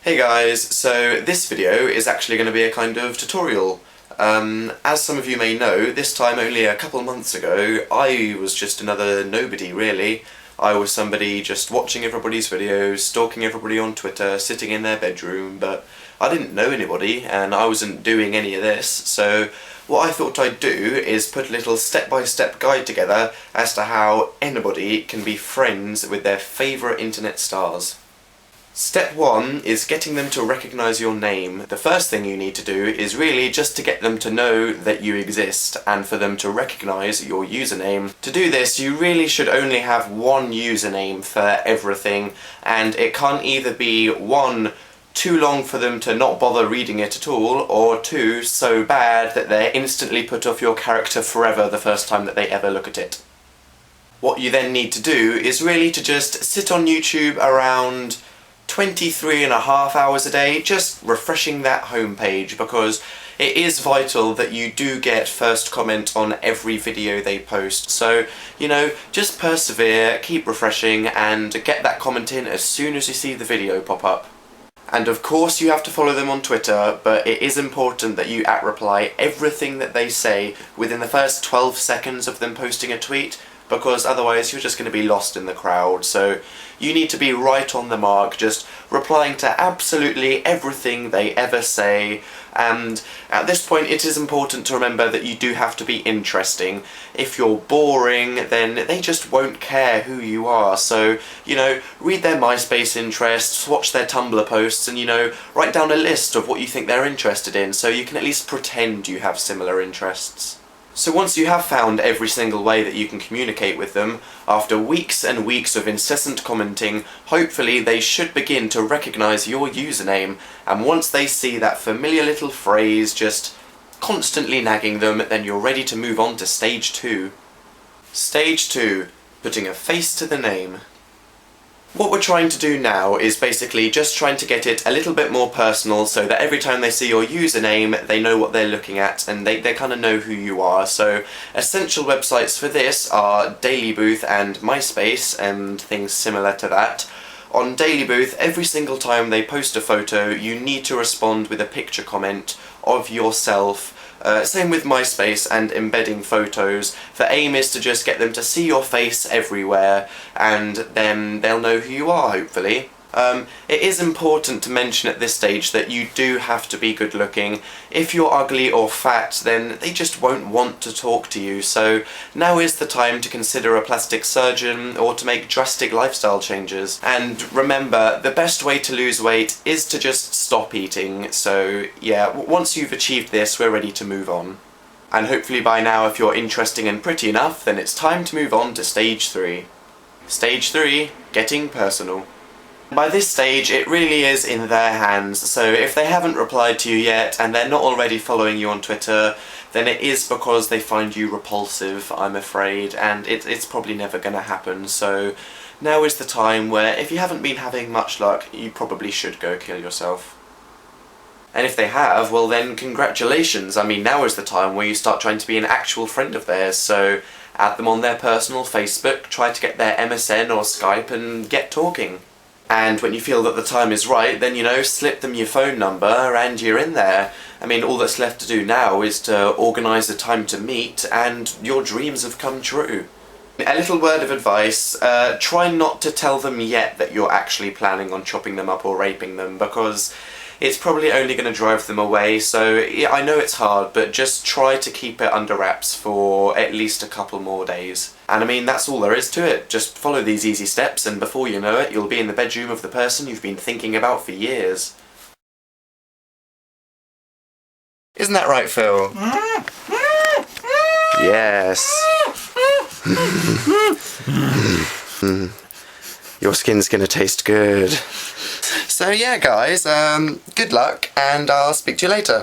Hey guys, so this video is actually going to be a kind of tutorial. As some of you may know, this time only a couple months ago, I was just another nobody really. I was somebody just watching everybody's videos, stalking everybody on Twitter, sitting in their bedroom, but I didn't know anybody and I wasn't doing any of this, so what I thought I'd do is put a little step-by-step guide together as to how anybody can be friends with their favourite internet stars. Step 1 is getting them to recognise your name. The first thing you need to do is really just to get them to know that you exist and for them to recognise your username. To do this, you really should only have one username for everything, and it can't either be 1, too long for them to not bother reading it at all, or 2, so bad that they're instantly put off your character forever the first time that they ever look at it. What you then need to do is really to just sit on YouTube around 23.5 hours a day, just refreshing that homepage, because it is vital that you do get first comment on every video they post. So, you know, just persevere, keep refreshing, and get that comment in as soon as you see the video pop up. And of course you have to follow them on Twitter, but it is important that you @reply everything that they say within the first 12 seconds of them posting a tweet, because otherwise you're just going to be lost in the crowd. So you need to be right on the mark, just replying to absolutely everything they ever say. And at this point it is important to remember that you do have to be interesting. If you're boring, then they just won't care who you are. So, you know, read their MySpace interests, watch their Tumblr posts, and, you know, write down a list of what you think they're interested in, so you can at least pretend you have similar interests. So once you have found every single way that you can communicate with them, after weeks and weeks of incessant commenting, hopefully they should begin to recognise your username, and once they see that familiar little phrase just constantly nagging them, then you're ready to move on to stage 2. Stage 2. Putting a face to the name. What we're trying to do now is basically just trying to get it a little bit more personal, so that every time they see your username they know what they're looking at and they kind of know who you are. So essential websites for this are Daily Booth and MySpace and things similar to that. On Daily Booth, every single time they post a photo you need to respond with a picture comment of yourself. Same with MySpace and embedding photos. The aim is to just get them to see your face everywhere, and then they'll know who you are, hopefully. It is important to mention at this stage that you do have to be good looking. If you're ugly or fat, then they just won't want to talk to you, so now is the time to consider a plastic surgeon or to make drastic lifestyle changes. And remember, the best way to lose weight is to just stop eating, so yeah, once you've achieved this, we're ready to move on. And hopefully by now, if you're interesting and pretty enough, then it's time to move on to stage 3. Stage 3, getting personal. By this stage, it really is in their hands, so if they haven't replied to you yet and they're not already following you on Twitter, then it is because they find you repulsive, I'm afraid, and it's probably never going to happen. So now is the time where, if you haven't been having much luck, you probably should go kill yourself. And if they have, well then congratulations. I mean, now is the time where you start trying to be an actual friend of theirs, so add them on their personal Facebook, try to get their MSN or Skype and get talking. And when you feel that the time is right, then, you know, slip them your phone number and you're in there. I mean, all that's left to do now is to organise a time to meet and your dreams have come true. A little word of advice, try not to tell them yet that you're actually planning on chopping them up or raping them, because it's probably only going to drive them away. So yeah, I know it's hard, but just try to keep it under wraps for at least a couple more days. And I mean, that's all there is to it. Just follow these easy steps and before you know it, you'll be in the bedroom of the person you've been thinking about for years. Isn't that right, Phil? Yes. Your skin's gonna taste good. So yeah guys, good luck and I'll speak to you later.